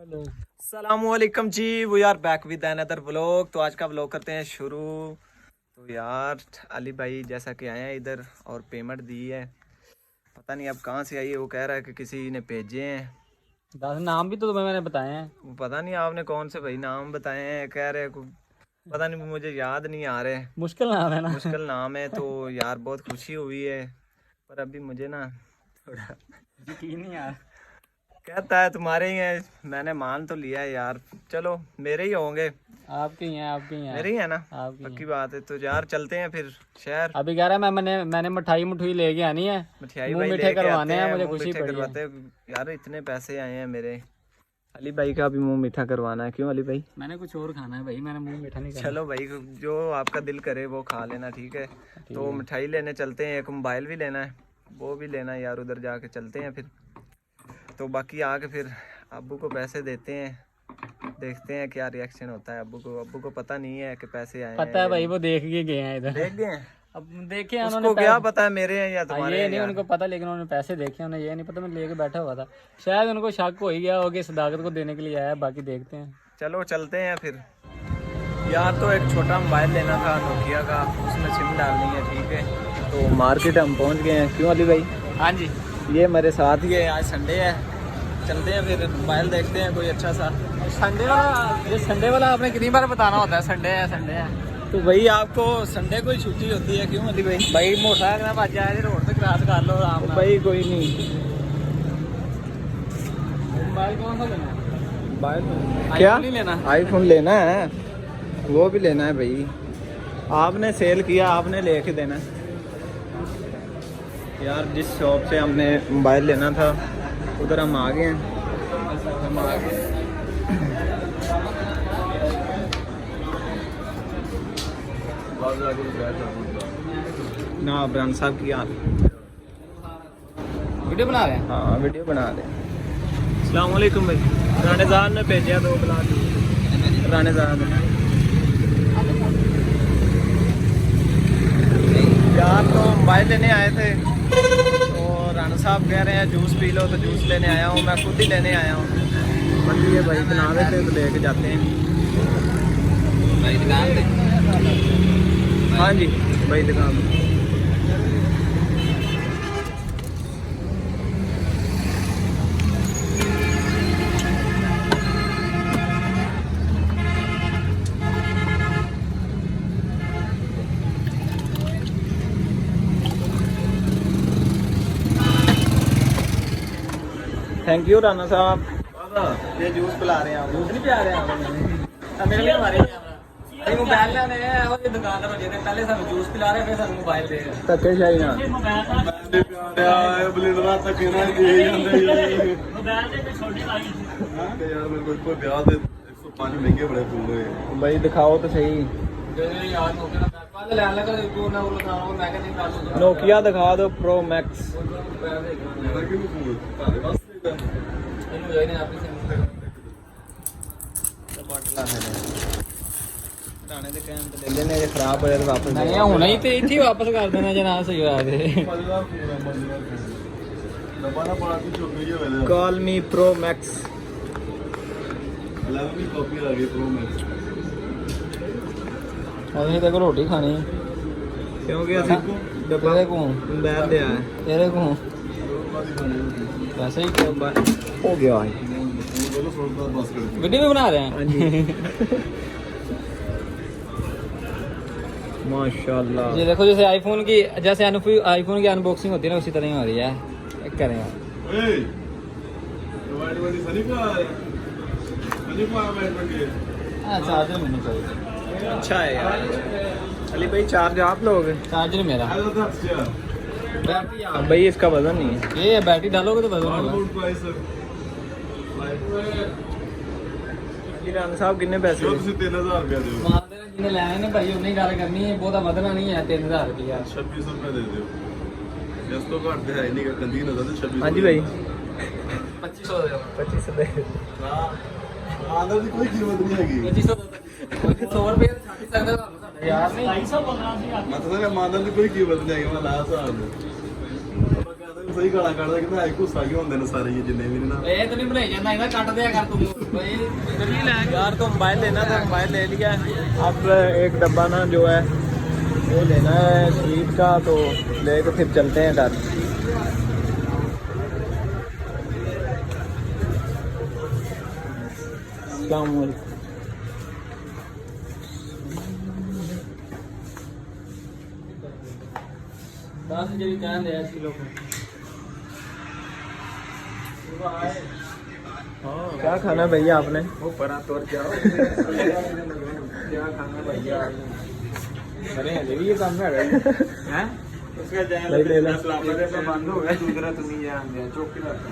अस्सलामुअलैकुम जी, we are back with another vlog. तो आज का व्लॉग करते हैं शुरू। तो यार अली भाई जैसा कि आए हैं इधर और पेमेंट दी है, पता नहीं अब कहाँ से आई है। वो कह रहा है कि किसी ने भेजे हैं। 10 नाम भी तो तुम्हें मैंने बताए हैं। पता नहीं आपने कौन से भाई नाम बताए हैं, कह रहे पता नहीं, मुझे याद नहीं आ रहे। मुश्किल नाम है ना। मुश्किल नाम है। तो यार बहुत खुशी हुई है, पर अभी मुझे ना थोड़ा यकीन नहीं यार। कहता है तुम्हारे ही हैं, मैंने मान तो लिया है यार। चलो मेरे ही होंगे। आपके ही हैं, आपके ही हैं। मेरे ही है ना, आपके ही पक्की हैं। बात है। तो यार चलते हैं फिर शहर। अभी कह रहा है मैंने मिठाई मुठुई लेके आनी है, मिठाई मुंह भाई मीठे लेके करवाने आते हैं, हैं, मुझे मुंह खुशी मीठे पड़ी है। करवाते हैं। यार इतने पैसे आए हैं मेरे, अली भाई का भी मुंह मीठा करवाना है। क्यों अली भाई? मैंने कुछ और खाना है भाई, मैंने मुंह मीठा नहीं करना। चलो भाई, जो आपका दिल करे वो खा लेना, ठीक है। तो मिठाई लेने चलते हैं, एक मोबाइल भी लेना है, वो भी लेना है यार। उधर जाके चलते हैं फिर। तो बाकी आके फिर अब्बू को पैसे देते हैं, देखते हैं क्या रिएक्शन होता है अब्बू को। अब्बू को पता नहीं है कि पैसे आए पता है हैं। भाई, वो देख के गए हैं इधर। देख गए हैं? अब देखे हैं उसको उन्होंने क्या पता है मेरे हैं या तुम्हारे ये हैं नहीं यार। उनको पता, लेकिन उन्होंने पैसे देखे, उन्हें ये नहीं पता मैं लेके बैठा हुआ था। शायद उनको शक हो ही गया होगा, सदाकत को देने के लिए आया। बाकी देखते हैं। चलो चलते हैं फिर। यार तो एक छोटा मोबाइल लेना था नोकिया का, उसमें सिम डालनी है, ठीक है। तो मार्केट हम पहुंच गए हैं। क्यों अली भाई? हाँ जी, ये मेरे साथ ही है, आज संडे है। चलते हैं फिर मोबाइल देखते हैं कोई अच्छा सा। संडे वाला आपने कितनी बार बताना होता है, संडे है संडे है। तो भाई आपको संडे को ही छुट्टी होती है। क्यों अली भाई? भाई मोटरसाइकिल में भज आए रोड से क्रॉस कर लो आराम नाल। भाई कोई नहीं। मोबाइल कौन सा लेना है? मोबाइल क्या नहीं लेना? आईफोन लेना है, वो भी लेना है भाई। आपने सेल किया, आपने लेके देना है यार। जिस शॉप से हमने मोबाइल लेना था उधर हम आ गए हैं। हम आ गए ना अबरान साहब की यार। वीडियो बना रहे हैं। हाँ वीडियो बना रहे हैं। अस्सलाम वालेकुम भाई। रानेजान ने भेजा 2 गिलास। रानेजान यार तो मोबाइल लेने आए थे, तो राना साहब कह रहे हैं जूस पी लो, तो जूस लेने आया हूँ। मैं खुद ही लेने आया हूँ। बल्कि ये भाई बना रहे थे तो लेके जाते हैं भाई दुकान पे। हाँ जी भाई दुकान। थैंक यू राना साहब। ये जूस पिला रहे हैं आप। जूस नहीं पिया रहे हैं मेरे लिए हमारे भाई मोबाइल लेने हैं और ये दुकानदार हो जाते पहले ਸਾਨੂੰ ਜੂਸ ਪਿਲਾ ਰਹੇ ਫਿਰ ਸਾਨੂੰ ਮੋਬਾਈਲ ਦੇ ਰਹੇ। ਧੱਕੇ ਸ਼ਾਹੀ ਨਾਲ ਮੋਬਾਈਲ ਦੇ ਕੋਈ ਛੋਟੀ ਲਾਈ यार मेरे को कोई ब्याह दे 105 महंगे बड़े फूल हुए। भाई दिखाओ तो सही। ਜਿਹੜੇ ਯਾਰ ਨੋਕੇ ਦਾ ਕੱਲ ਲੈਣ ਲੱਗਾ ਤੂੰ ਨਾ ਉਹ ਲਗਾਉਂ ਮੈਂ ਕਹਿੰਦਾ ਨਹੀਂ ਕੱਲ नोकिया दिखा दो प्रो मैक्स। मेरा क्यों फूल तारे वास्ते ਇਹਨੂੰ ਜਾਈਨੇ ਆਪਣੀ ਸਿਮ ਪੁਰਾਣੇ ਦੇ ਕਹਿਣ ਤੇ ਲੈ ਲੈਣੇ, ਜੇ ਖਰਾਬ ਹੋ ਜਾਏ ਤਾਂ ਵਾਪਸ ਨਹੀਂ ਹੁਣੇ ਹੀ ਤੇ ਇੱਥੇ ਵਾਪਸ ਕਰ ਦੇਣਾ ਜੇ ਨਾ ਸਹੀ ਹੋਇਆ ਤੇ। मजेदार फूल है, मजेदार फूल। दबाना पड़ा थी चौकी ये वाला कॉल मी प्रो मैक्स। 11वीं कॉपी आ गई प्रो मैक्स। ਅਸੀਂ ਤੇ ਕੋ ਰੋਟੀ ਖਾਣੀ क्योंकि ਅਸੀਂ ਡੱਬਾ ਤੇਰੇ ਕੋ ਬੈਠ ਲਿਆ ਹੈ। ਤੇਰੇ ਕੋ ਵੈਸੇ ਹੀ हो गया है। बोलो 100 बस कर वीडियो भी बना रहे हैं। हाँ जी माशाल्लाह। ये देखो जैसे आईफोन की आईफोन की अनबॉक्सिंग होती है ना, उसी तरह ही हो रही है। चेक करें आप। ओए वाइट वाली सनी को आ बैठ के हाँ चार्जर मैंने चाहिए। अच्छा है यार। अली भाई चार्ज आप लोगे? चार्जर मेरा आजा था अच्छा बैटरी हाँ भाई इसका वजन नहीं है। ये बैटरी डालोगे तो वजन होगा। आउटपुट प्राइस राना साहब कितने पैसे? जो ਤੁਸੀਂ 3000 ਰੁਪਏ ਦਿਓ। मानते हैं जिन्हें लाए ने भाई उन्हें गल करनी है, बहुता बदना नहीं है। 3000 रुपया 2600 ਰੁਪਏ ਦੇ ਦਿਓ। ਇਸ ਤੋਂ ਘੱਟ ਤੇ ਹੈ ਨਹੀਂ ਕਿ ਕੰਦੀ ਨਾ 2600। हाँ जी भाई 2500 दे 2500 दे। ਆਦਰ ਦੀ ਕੋਈ ਕੀਮਤ ਨਹੀਂ ਹੈਗੀ। 2500 100 रुपये छाती सकते हो यार नहीं 215 ਮਤਲਬ ਹੈ ਮਾਦਰ ਦੀ ਕੋਈ ਕੀਮਤ ਨਹੀਂ ਹੈਗੀ। ਮੈਂ ਲਾਇਆ ਹਿਸਾਬ ਸਹੀ ਗਾਲਾਂ ਕੱਢਦਾ ਕਿ ਮੈਂ ਗੁੱਸਾ ਕਿਉਂ ਹੁੰਦੇ ਨੇ ਸਾਰੇ ਜਿੰਨੇ ਵੀ ਨੇ ਨਾ ਇਹ ਤਾਂ ਨਹੀਂ ਬਣਾਈ ਜਾਂਦਾ ਇਹਦਾ ਕੱਟ ਦਿਆ ਕਰ ਤੂੰ ਬਈ यार तो मोबाइल लेना था, मोबाइल ले लिया। अब एक डब्बा ना जो है वो लेना है स्वीट का, तो लेके फिर चलते हैं घर। अस्सलाम वालेकुम। दस जी कहन दे ऐसी लोग क्या खाना भैया आपने? वो परा तोड़ जाओ क्या खाना भैया अरे ले ये काम है हैं उसका जाए ले ला। सलामत है बंद हो गया दूसरा तुम ही जान दे चौकी रखता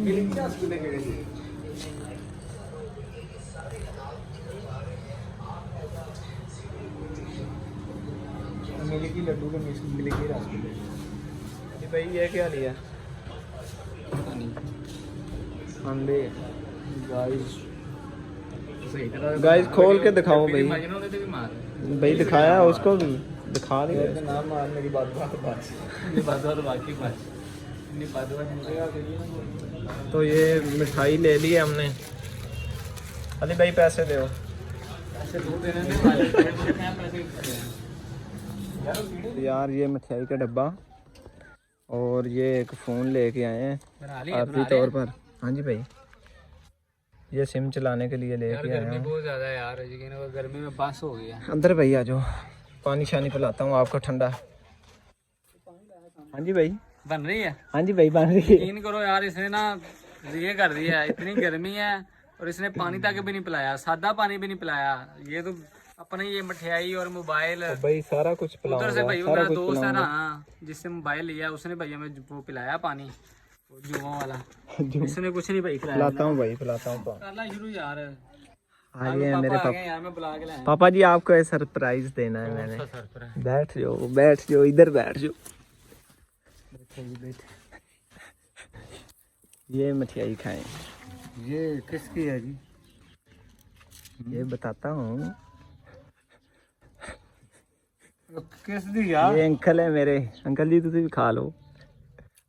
फीलिंग क्या स्कूल के गए मिली की लड्डू का मिली की रसगुल्ले जी भाई ये क्या लिया? अंडे। गाइस खोल के दिखाओ भाई। भाई दिखाया उसको भी, दिखा दिया। नाम मार मेरी बात बाकी तो ये मिठाई ले ली है हमने। अली भाई पैसे दो। ऐसे दो देने यार ये मिठाई का डब्बा और ये एक फ़ोन लेके आए हैं आखिरी तौर पर। हाँ जी भाई, ये सिम चलाने के लिए लेके आए हैं। बहुत ज़्यादा है यार, गर्मी में बस हो गया। अंदर भाई आ जाओ, पानी शानी पिलाता हूँ आपको ठंडा। हाँ जी भाई बन रही है। हाँ जी भाई बन रही है। यकीन करो यार, इसने ना ये कर दिया है, इतनी गर्मी है और इसने पानी तक भी नहीं पिलाया, सादा पानी भी नहीं पिलाया। ये तो अपने ये मठियाई और मोबाइल भाई सारा कुछ उधर से भाई सारा मेरा कुछ दोस्त है पिलाऊंगा। ना जिससे मोबाइल लिया, उसने भैया में वो पिलाया पानी, वो जुआ वाला। इसने कुछ नहीं भाई पिलाया। पिलाता हूँ भाई, पिलाता हूँ। करना शुरू यार। आ गए हैं मेरे पापा। यार मैं बुला के लाया पापा जी आपको ये सरप्राइज देना है मैंने। बैठ जाओ, बैठ जाओ, इधर बैठ जाओ। ये मठियाई खाएं। ये किसकी है जी? ये बताता हूँ। किस दी यार? ये अंकल है मेरे। अंकल जी तुम भी खा लो।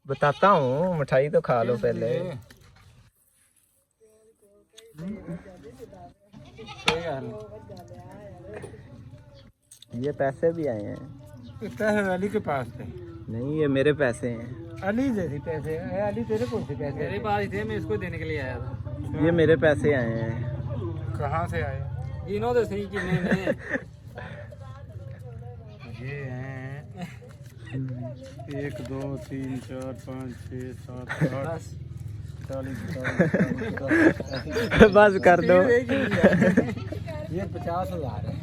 बताता हूँ, मिठाई तो खा लो पहले। ये पैसे भी आए हैं। पैसे अली के पास थे। नहीं ये मेरे पैसे हैं। अली जैसे पैसे अली तेरे कौन से पैसे? मेरे पास थे, मैं इसको देने के लिए आया था। ये मेरे पैसे आए हैं। कहाँ से आए? इन्होंने सही कि नहीं ये हैं 1 2 3 4 5 6 7 8 40 बस कर दो। ये 50,000 है।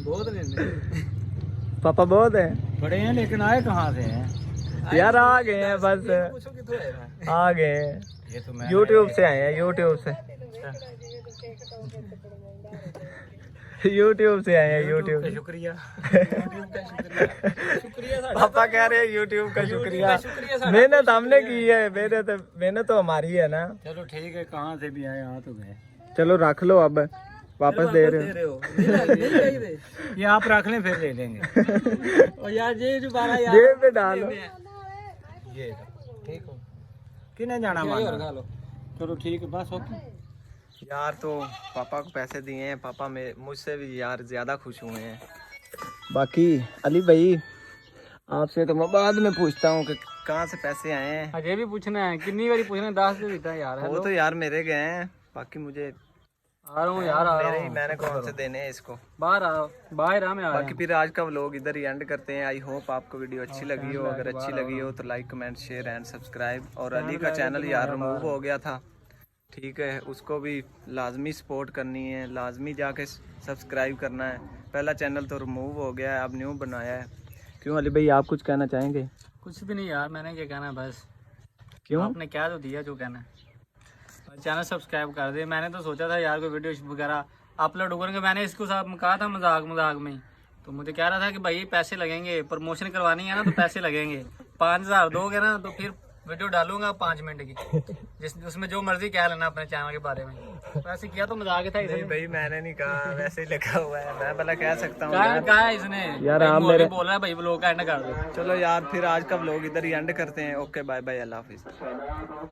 बहुत लेने पापा बहुत है बड़े हैं, लेकिन आए कहाँ से हैं यार? आ गए हैं बस, आ गए हैं। ये तो मैं यूट्यूब से आए हैं, यूट्यूब से। यूट्यूब से आए हैं, यूट्यूब। शुक्रिया पापा कह रहे हैं यूट्यूब का शुक्रिया। मेहनत हमने की है, मेहनत तो हमारी है ना। चलो ठीक है, कहाँ से भी आए आ तो गए। चलो रख लो, अब वापस दे रहे हो। ये आप रख लें, फिर ले लेंगे। और यार ये दोबारा यार जेब में डालो। ये ठीक हो किन्हें जाना मानो। चलो ठीक है, बस ओके। यार तो पापा को पैसे दिए हैं, पापा मुझसे भी यार ज़्यादा खुश हुए हैं। बाकी अली भाई आपसे तो मैं बाद में पूछता हूँ कि कहाँ से पैसे आए हैं। अजय भी पूछना है, कितनी बारी पूछना है? 10 से देता है यार। वो तो यार मेरे गए हैं, बाकी मुझे आ रहा हूँ यार, आ रहा मेरे ही, हूँ। मैंने कौन से देने हैं इसको। बाहर आ, बाहर आ, मैं आ बाकी फिर आज का व्लॉग इधर ही एंड करते हैं। आई होप आपको वीडियो अच्छी लगी हो। अगर अच्छी लगी हो तो like comment share and subscribe. और अली का चैनल यार रिमूव हो गया था, ठीक है, उसको भी लाजमी सपोर्ट करनी है, लाजमी जाके सब्सक्राइब करना है। पहला चैनल तो रिमूव हो गया है, अब न्यू बनाया है। क्यों अली भाई आप कुछ कहना चाहेंगे? कुछ भी नहीं यार, मैंने क्या कहना है, बस क्यों? आपने क्या तो दिया जो कहना है। चैनल सब्सक्राइब कर दे। मैंने तो सोचा था यार कोई वीडियो वगैरह अपलोड करेंगे। मैंने इसको साथ कहा था मजाक में, तो मुझे कह रहा था कि भाई पैसे लगेंगे, प्रमोशन करवानी है ना तो पैसे लगेंगे। 5,000 दोगे ना तो फिर वीडियो डालूंगा 5 मिनट की, जिस उसमें जो मर्जी कह लेना अपने चैनल के बारे में। वैसे किया तो मजाक था नहीं इसने। भाई मैंने नहीं कहा, वैसे ही लिखा हुआ है, मैं भला कह सकता हूँ कहा है इसने यार, आप भाई मेरे- बोल रहा है भाई व्लॉग का एंड कर दो। चलो यार फिर आज का व्लॉग इधर ही एंड करते हैं। ओके बाय बाय, अल्लाह हाफिज।